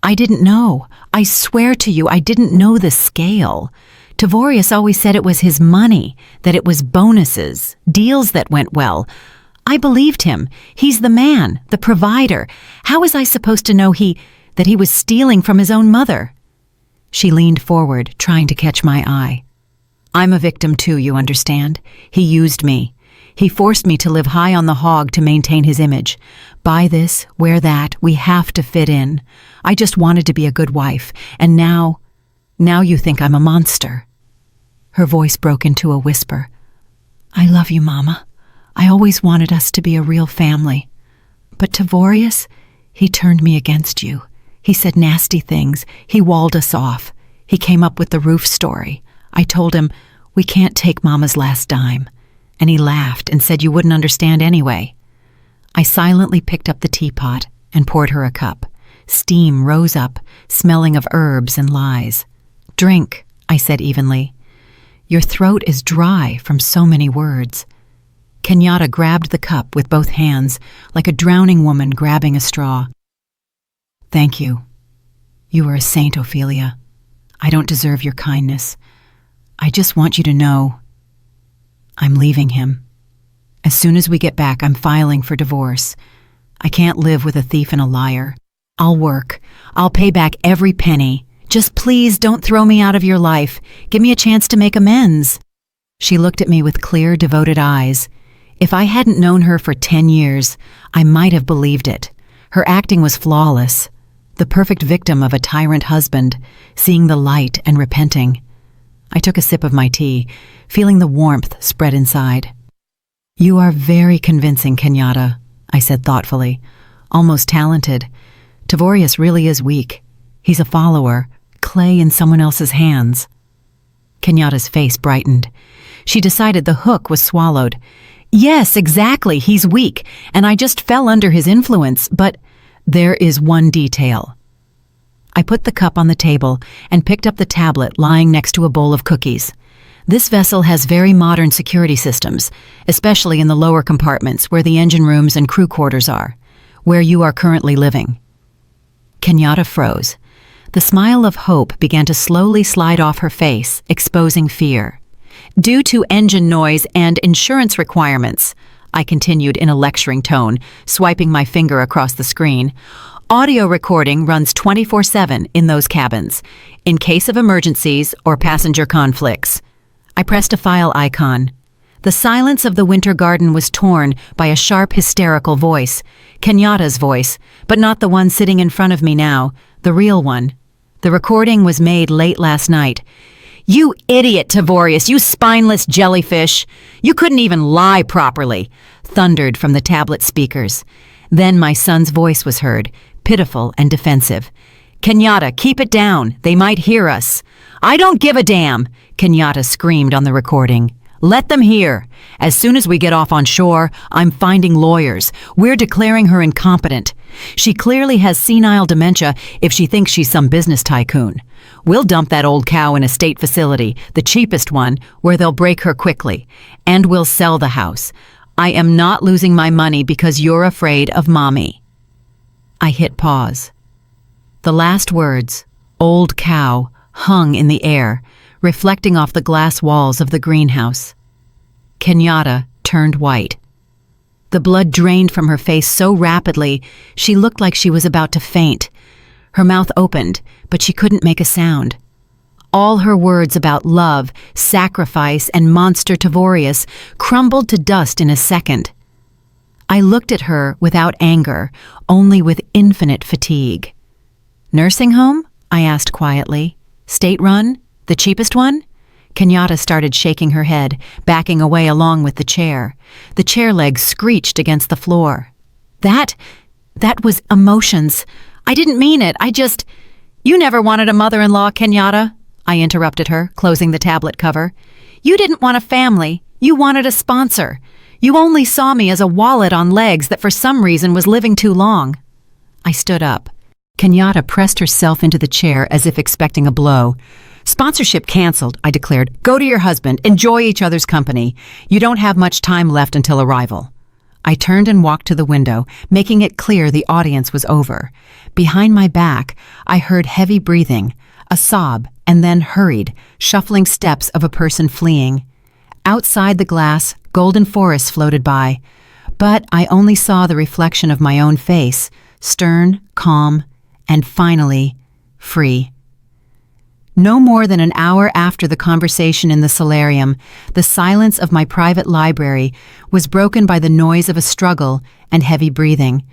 "I didn't know. I swear to you, I didn't know the scale. Tavorius always said it was his money, that it was bonuses, deals that went well. I believed him. He's the man, the provider. How was I supposed to know that he was stealing from his own mother?" She leaned forward, trying to catch my eye. "I'm a victim too, you understand? He used me. He forced me to live high on the hog to maintain his image. Buy this, wear that, we have to fit in. I just wanted to be a good wife, and now you think I'm a monster." Her voice broke into a whisper. "I love you, Mama. I always wanted us to be a real family. But Tavorius, he turned me against you. He said nasty things. He walled us off. He came up with the roof story. I told him, we can't take Mama's last dime. And he laughed and said you wouldn't understand anyway." I silently picked up the teapot and poured her a cup. Steam rose up, smelling of herbs and lies. "Drink," I said evenly. Your throat is dry from so many words." Kenyatta grabbed the cup with both hands, like a drowning woman grabbing a straw. "Thank you. You are a saint, Ophelia. I don't deserve your kindness. I just want you to know I'm leaving him. As soon as we get back, I'm filing for divorce. I can't live with a thief and a liar. I'll work. I'll pay back every penny. Just please don't throw me out of your life. Give me a chance to make amends." She looked at me with clear, devoted eyes. If I hadn't known her for 10 years, I might have believed it. Her acting was flawless. The perfect victim of a tyrant husband, seeing the light and repenting. I took a sip of my tea, feeling the warmth spread inside. "You are very convincing, Kenyatta," I said thoughtfully. "Almost talented. Tavorius really is weak. He's a follower, clay in someone else's hands." Kenyatta's face brightened. She decided the hook was swallowed. "Yes, exactly, he's weak, and I just fell under his influence, but there is one detail." I put the cup on the table and picked up the tablet lying next to a bowl of cookies. "This vessel has very modern security systems, especially in the lower compartments where the engine rooms and crew quarters are, where you are currently living." Kenyatta froze. The smile of hope began to slowly slide off her face, exposing fear. "Due to engine noise and insurance requirements," I continued in a lecturing tone, swiping my finger across the screen, "audio recording runs 24/7 in those cabins, in case of emergencies or passenger conflicts." I pressed a file icon. The silence of the winter garden was torn by a sharp, hysterical voice. Kenyatta's voice, but not the one sitting in front of me now, the real one. The recording was made late last night. "You idiot, Tavorius, you spineless jellyfish! You couldn't even lie properly," thundered from the tablet speakers. Then my son's voice was heard, pitiful and defensive. "Kenyatta, keep it down. They might hear us." "I don't give a damn," Kenyatta screamed on the recording. "Let them hear. As soon as we get off on shore, I'm finding lawyers. We're declaring her incompetent. She clearly has senile dementia if she thinks she's some business tycoon. We'll dump that old cow in a state facility, the cheapest one, where they'll break her quickly. And we'll sell the house. I am not losing my money because you're afraid of mommy." I hit pause. The last words, "old cow," hung in the air, reflecting off the glass walls of the greenhouse. Kenyatta turned white. The blood drained from her face so rapidly, she looked like she was about to faint. Her mouth opened, but she couldn't make a sound. All her words about love, sacrifice, and monster Tavorius crumbled to dust in a second. I looked at her without anger, only with infinite fatigue. "Nursing home?" I asked quietly. "State-run? The cheapest one?" Kenyatta started shaking her head, backing away along with the chair. The chair legs screeched against the floor. That was emotions. I didn't mean it. You never wanted a mother-in-law, Kenyatta," I interrupted her, closing the tablet cover. "You didn't want a family. You wanted a sponsor. You only saw me as a wallet on legs that for some reason was living too long." I stood up. Kenyatta pressed herself into the chair as if expecting a blow. "Sponsorship canceled," I declared. "Go to your husband. Enjoy each other's company. You don't have much time left until arrival." I turned and walked to the window, making it clear the audience was over. Behind my back, I heard heavy breathing, a sob, and then hurried, shuffling steps of a person fleeing. Outside the glass, golden forests floated by, but I only saw the reflection of my own face, stern, calm, and finally, free. No more than an hour after the conversation in the solarium, the silence of my private library was broken by the noise of a struggle and heavy breathing.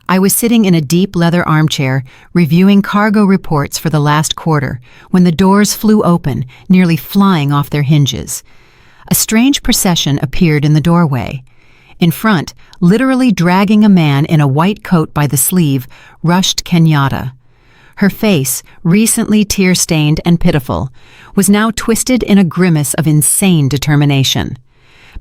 I was sitting in a deep leather armchair, reviewing cargo reports for the last quarter, when the doors flew open, nearly flying off their hinges. A strange procession appeared in the doorway. In front, literally dragging a man in a white coat by the sleeve, rushed Kenyatta. Her face, recently tear-stained and pitiful, was now twisted in a grimace of insane determination.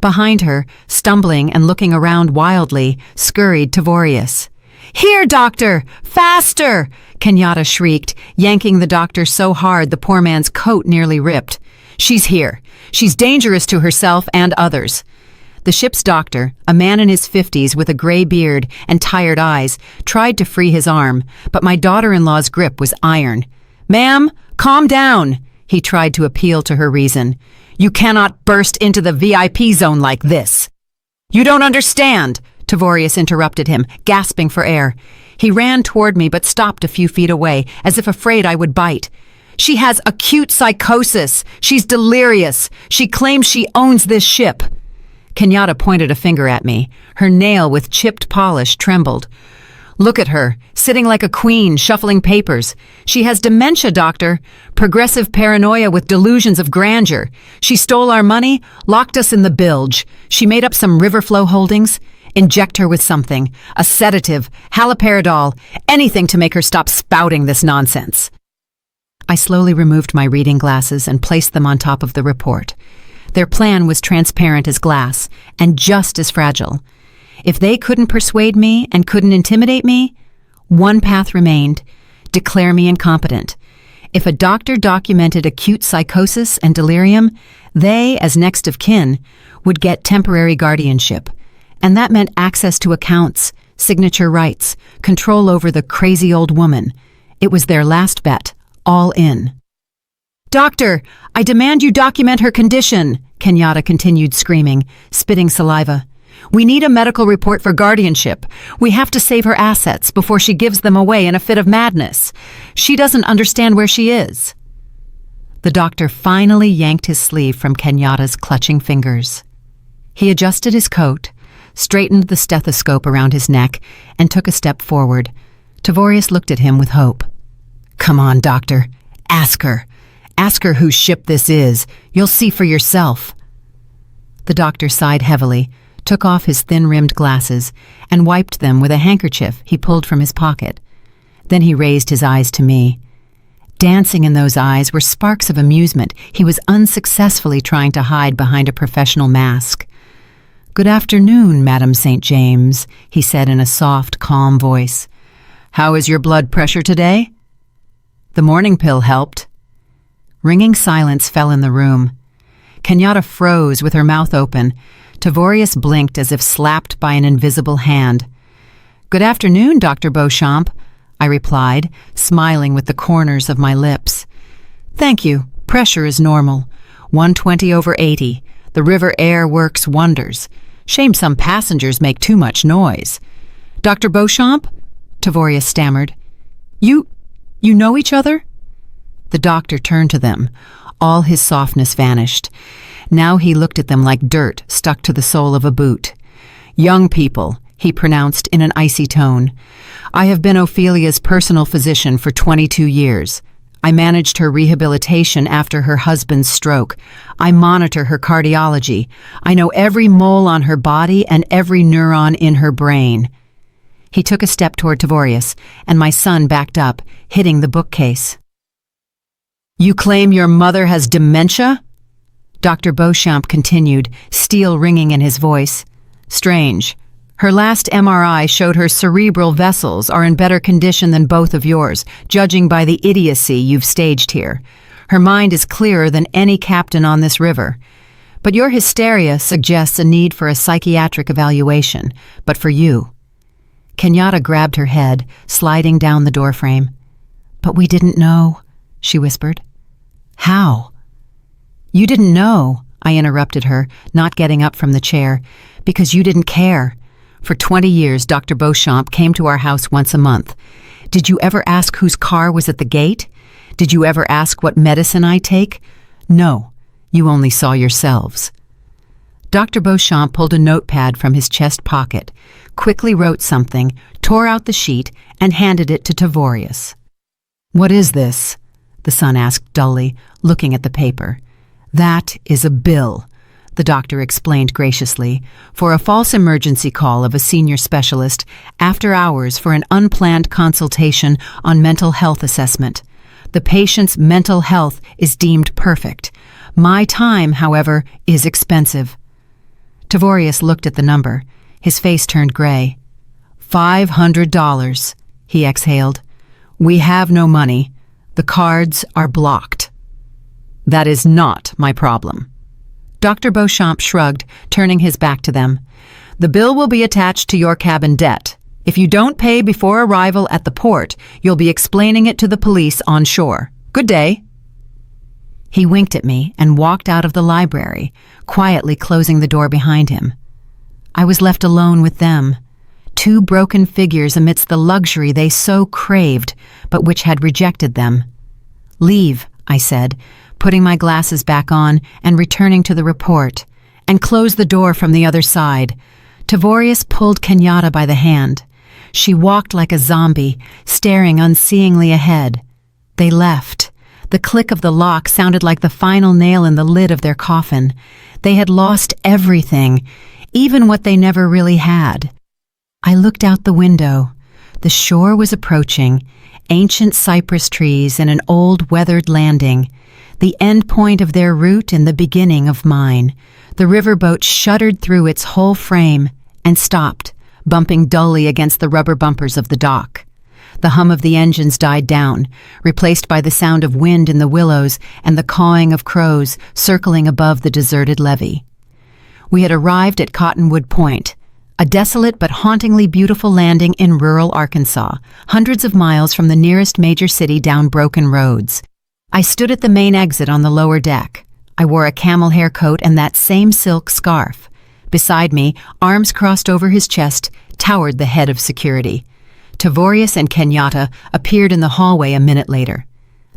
Behind her, stumbling and looking around wildly, scurried Tavorius. "Here, doctor! Faster!" Kenyatta shrieked, yanking the doctor so hard the poor man's coat nearly ripped. She's here. She's dangerous to herself and others." The ship's doctor, a man in his 50s with a gray beard and tired eyes, tried to free his arm, but my daughter-in-law's grip was iron. "Ma'am, calm down," he tried to appeal to her reason. "You cannot burst into the VIP zone like this." "You don't understand," Tavorius interrupted him, gasping for air. He ran toward me but stopped a few feet away, as if afraid I would bite. "She has acute psychosis. She's delirious. She claims she owns this ship." Kenyatta pointed a finger at me. Her nail with chipped polish trembled. "Look at her, sitting like a queen, shuffling papers. She has dementia, doctor. Progressive paranoia with delusions of grandeur. She stole our money, locked us in the bilge. She made up some river flow holdings. Inject her with something, a sedative, haloperidol, anything to make her stop spouting this nonsense." I slowly removed my reading glasses and placed them on top of the report. Their plan was transparent as glass and just as fragile. If they couldn't persuade me and couldn't intimidate me, one path remained: declare me incompetent. If a doctor documented acute psychosis and delirium, they, as next of kin, would get temporary guardianship. And that meant access to accounts, signature rights, control over the crazy old woman. It was their last bet, all in. "Doctor, I demand you document her condition," Kenyatta continued screaming, spitting saliva. "We need a medical report for guardianship. We have to save her assets before she gives them away in a fit of madness. She doesn't understand where she is." The doctor finally yanked his sleeve from Kenyatta's clutching fingers. He adjusted his coat, straightened the stethoscope around his neck, and took a step forward. Tavorius looked at him with hope. "Come on, doctor. Ask her. Ask her whose ship this is. You'll see for yourself." The doctor sighed heavily, took off his thin-rimmed glasses, and wiped them with a handkerchief he pulled from his pocket. Then he raised his eyes to me. Dancing in those eyes were sparks of amusement he was unsuccessfully trying to hide behind a professional mask. "Good afternoon, Madam St. James," he said in a soft, calm voice. "How is your blood pressure today?" "The morning pill helped." Ringing silence fell in the room. Kenyatta froze with her mouth open. Tavorius blinked as if slapped by an invisible hand. "Good afternoon, Dr. Beauchamp," I replied, smiling with the corners of my lips. "Thank you. Pressure is normal. 120/80. The river air works wonders. Shame some passengers make too much noise." "Dr. Beauchamp?" Tavorius stammered. You know each other?" The doctor turned to them. All his softness vanished. Now he looked at them like dirt stuck to the sole of a boot. "Young people," he pronounced in an icy tone. "I have been Ophelia's personal physician for 22 years. I managed her rehabilitation after her husband's stroke. I monitor her cardiology. I know every mole on her body and every neuron in her brain." He took a step toward Tavorius, and my son backed up, hitting the bookcase. "You claim your mother has dementia?" Dr. Beauchamp continued, steel ringing in his voice. "Strange. Her last MRI showed her cerebral vessels are in better condition than both of yours, judging by the idiocy you've staged here. Her mind is clearer than any captain on this river. But your hysteria suggests a need for a psychiatric evaluation, but for you." Kenyatta grabbed her head, sliding down the doorframe. "But we didn't know," she whispered. "How?" "You didn't know," I interrupted her, not getting up from the chair, "because you didn't care. For 20 years, Dr. Beauchamp came to our house once a month. Did you ever ask whose car was at the gate? Did you ever ask what medicine I take? No, you only saw yourselves." Dr. Beauchamp pulled a notepad from his chest pocket, quickly wrote something, tore out the sheet, and handed it to Tavorius. "What is this?" the son asked dully, looking at the paper. "That is a bill," the doctor explained graciously, "for a false emergency call of a senior specialist after hours for an unplanned consultation on mental health assessment. The patient's mental health is deemed perfect. My time, however, is expensive." Tavorius looked at the number. His face turned gray. $500, he exhaled. "We have no money. The cards are blocked." That is not my problem. Dr. Beauchamp shrugged, turning his back to them. The bill will be attached to your cabin debt. If you don't pay before arrival at the port, you'll be explaining it to the police on shore. Good day. He winked at me and walked out of the library, quietly closing the door behind him. I was left alone with them, two broken figures amidst the luxury they so craved, but which had rejected them. Leave, I said, putting my glasses back on and returning to the report, and closed the door from the other side. Tavorius pulled Kenyatta by the hand. She walked like a zombie, staring unseeingly ahead. They left. The click of the lock sounded like the final nail in the lid of their coffin. They had lost everything, even what they never really had. I looked out the window. The shore was approaching, ancient cypress trees and an old weathered landing, the end point of their route and the beginning of mine. The riverboat shuddered through its whole frame and stopped, bumping dully against the rubber bumpers of the dock. The hum of the engines died down, replaced by the sound of wind in the willows and the cawing of crows circling above the deserted levee. We had arrived at Cottonwood Point, a desolate but hauntingly beautiful landing in rural Arkansas, hundreds of miles from the nearest major city down broken roads. I stood at the main exit on the lower deck. I wore a camel hair coat and that same silk scarf. Beside me, arms crossed over his chest, towered the head of security. Tavorius and Kenyatta appeared in the hallway a minute later.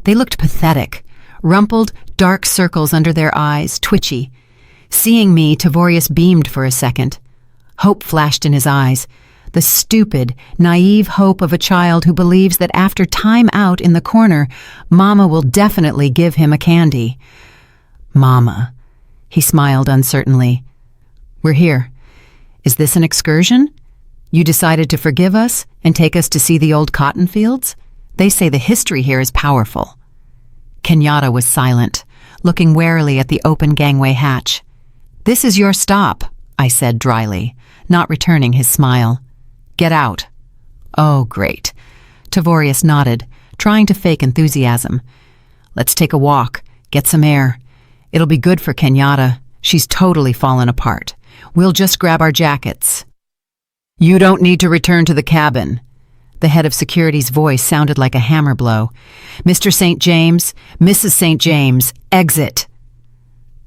They looked pathetic, rumpled, dark circles under their eyes, twitchy. Seeing me, Tavorius beamed for a second. Hope flashed in his eyes, the stupid, naive hope of a child who believes that after time out in the corner, Mama will definitely give him a candy. Mama, he smiled uncertainly. We're here. Is this an excursion? You decided to forgive us and take us to see the old cotton fields? They say the history here is powerful. Kenyatta was silent, looking warily at the open gangway hatch. This is your stop, I said dryly, not returning his smile. Get out. Oh, great. Tavorius nodded, trying to fake enthusiasm. Let's take a walk, get some air. It'll be good for Kenyatta. She's totally fallen apart. We'll just grab our jackets. You don't need to return to the cabin. The head of security's voice sounded like a hammer blow. Mr. St. James, Mrs. St. James, exit.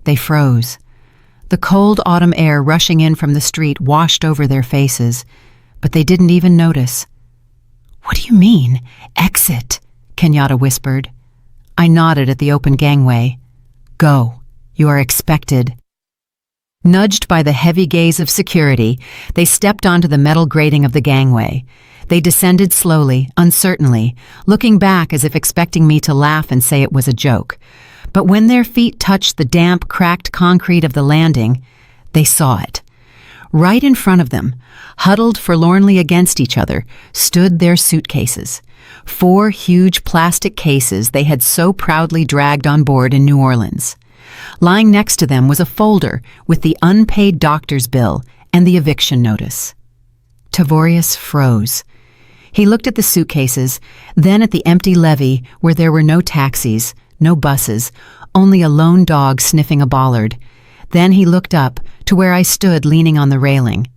They froze. The cold autumn air rushing in from the street washed over their faces, but they didn't even notice. What do you mean, exit? Kenyatta whispered. I nodded at the open gangway. Go. You are expected. Nudged by the heavy gaze of security, they stepped onto the metal grating of the gangway. They descended slowly, uncertainly, looking back as if expecting me to laugh and say it was a joke. But when their feet touched the damp, cracked concrete of the landing, they saw it. Right in front of them, huddled forlornly against each other, stood their suitcases. 4 huge plastic cases they had so proudly dragged on board in New Orleans. Lying next to them was a folder with the unpaid doctor's bill and the eviction notice. Tavorius froze. He looked at the suitcases, then at the empty levee where there were no taxis, no buses, only a lone dog sniffing a bollard. Then he looked up to where I stood leaning on the railing.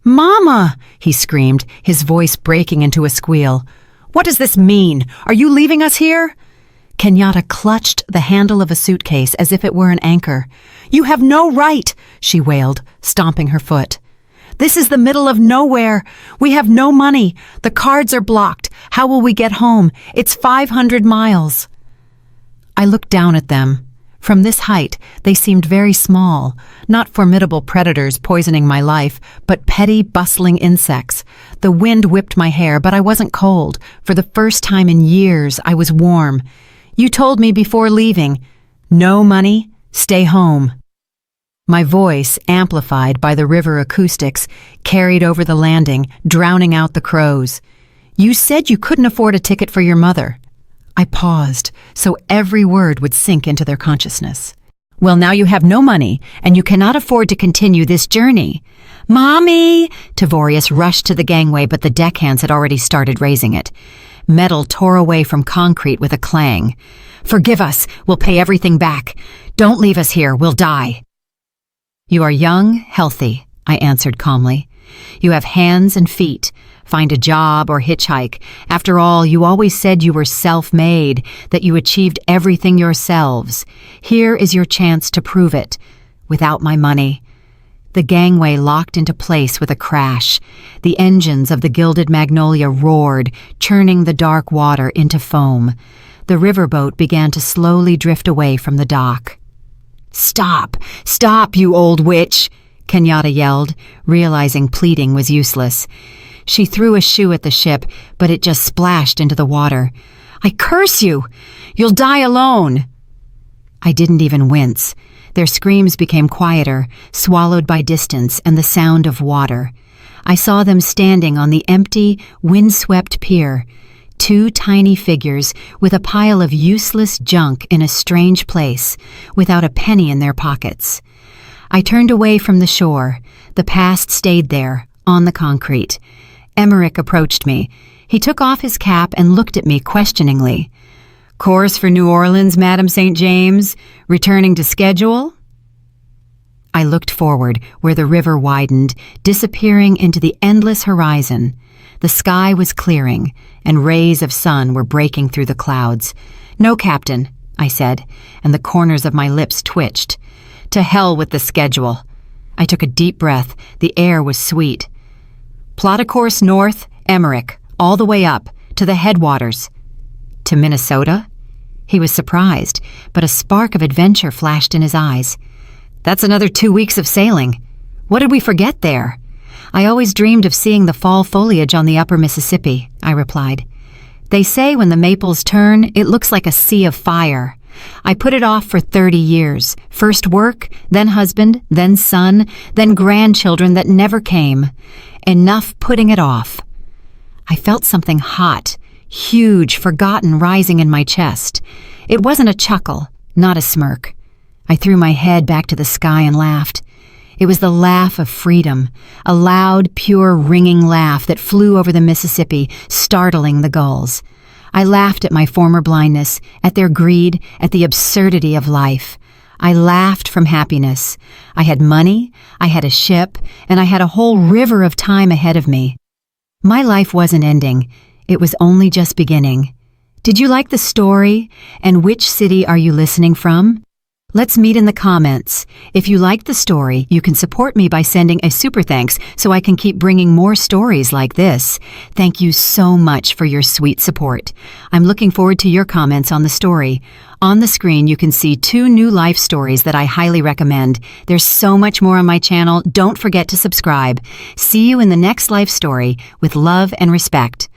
Mama! He screamed, his voice breaking into a squeal. What does this mean? Are you leaving us here? Kenyatta clutched the handle of a suitcase as if it were an anchor. You have no right, she wailed, stomping her foot. This is the middle of nowhere. We have no money. The cards are blocked. How will we get home? It's 500 miles. I looked down at them. From this height, they seemed very small, not formidable predators poisoning my life, but petty, bustling insects. The wind whipped my hair, but I wasn't cold. For the first time in years, I was warm. You told me before leaving, no money, stay home. My voice, amplified by the river acoustics, carried over the landing, drowning out the crows. You said you couldn't afford a ticket for your mother. I paused, so every word would sink into their consciousness. Well, now you have no money, and you cannot afford to continue this journey. Mommy! Tavorius rushed to the gangway, but the deckhands had already started raising it. Metal tore away from concrete with a clang. "Forgive us, we'll pay everything back. Don't leave us here, we'll die." "You are young, healthy," I answered calmly. "You have hands and feet. Find a job or hitchhike. After all, you always said you were self-made, that you achieved everything yourselves. Here is your chance to prove it. Without my money." The gangway locked into place with a crash. The engines of the Gilded Magnolia roared, churning the dark water into foam. The riverboat began to slowly drift away from the dock. "Stop! Stop, you old witch!" Kenyatta yelled, realizing pleading was useless. She threw a shoe at the ship, but it just splashed into the water. "I curse you! You'll die alone!" I didn't even wince. Their screams became quieter, swallowed by distance and the sound of water. I saw them standing on the empty, windswept pier, two tiny figures with a pile of useless junk in a strange place, without a penny in their pockets. I turned away from the shore. The past stayed there, on the concrete. Emmerich approached me. He took off his cap and looked at me questioningly. "Course for New Orleans, Madam St. James? Returning to schedule?" I looked forward, where the river widened, disappearing into the endless horizon. The sky was clearing, and rays of sun were breaking through the clouds. "No, Captain," I said, and the corners of my lips twitched. "To hell with the schedule." I took a deep breath. The air was sweet. "Plot a course north, Emmerich, all the way up, to the headwaters." "To Minnesota?" He was surprised, but a spark of adventure flashed in his eyes. "That's another 2 weeks of sailing. What did we forget there?" "I always dreamed of seeing the fall foliage on the upper Mississippi," I replied. "They say when the maples turn, it looks like a sea of fire. I put it off for 30 years. First work, then husband, then son, then grandchildren that never came. Enough putting it off." I felt something hot, huge, forgotten rising in my chest. It wasn't a chuckle, not a smirk. I threw my head back to the sky and laughed. It was the laugh of freedom, a loud, pure, ringing laugh that flew over the Mississippi, startling the gulls. I laughed at my former blindness, at their greed, at the absurdity of life. I laughed from happiness. I had money, I had a ship, and I had a whole river of time ahead of me. My life wasn't ending. It was only just beginning. Did you like the story? And which city are you listening from? Let's meet in the comments. If you liked the story, you can support me by sending a super thanks so I can keep bringing more stories like this. Thank you so much for your sweet support. I'm looking forward to your comments on the story. On the screen, you can see 2 new life stories that I highly recommend. There's so much more on my channel. Don't forget to subscribe. See you in the next life story with love and respect.